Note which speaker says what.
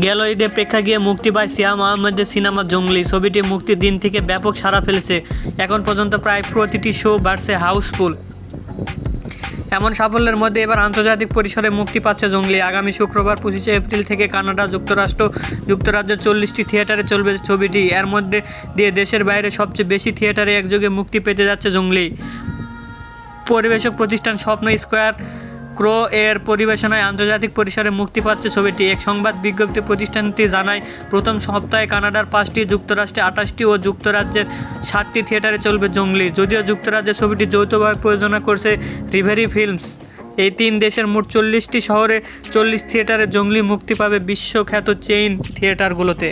Speaker 1: গেল ঈদে প্রেক্ষাগৃহে মুক্তি পায় সিয়াম আহমেদের সিনেমা জঙ্গলি। ছবিটি মুক্তির দিন থেকে ব্যাপক সাড়া ফেলেছে। এখন পর্যন্ত প্রায় প্রতিটি শো বাড়ছে হাউসফুল। এমন সাফল্যের মধ্যে এবার আন্তর্জাতিক পরিসরে মুক্তি পাচ্ছে জঙ্গলি। আগামী শুক্রবার 25শে এপ্রিল থেকে কানাডা, যুক্তরাজ্যের 40টি থিয়েটারে চলবে ছবিটি। এর মধ্যে দিয়ে দেশের বাইরে সবচেয়ে বেশি থিয়েটারে একযোগে মুক্তি পেতে যাচ্ছে জঙ্গলি। পরিবেশক প্রতিষ্ঠান স্বপ্ন স্কোয়ার ক্রো এর পরিবেশনায় আন্তর্জাতিক পরিসরে মুক্তি পাচ্ছে ছবিটি। এক সংবাদ বিজ্ঞপ্তি প্রতিষ্ঠানটি জানায়, প্রথম সপ্তাহে কানাডার 5টি, যুক্তরাষ্ট্রে 28টি ও যুক্তরাজ্যের 60টি থিয়েটারে চলবে জঙ্গলি। যদিও যুক্তরাজ্যের ছবিটি যৌথভাবে প্রযোজনা করছে রিভেরি ফিল্মস। এই 3 দেশের মোট 40টি শহরে 40 থিয়েটারে জঙ্গলি মুক্তি পাবে বিশ্বখ্যাত চেইন থিয়েটারগুলোতে।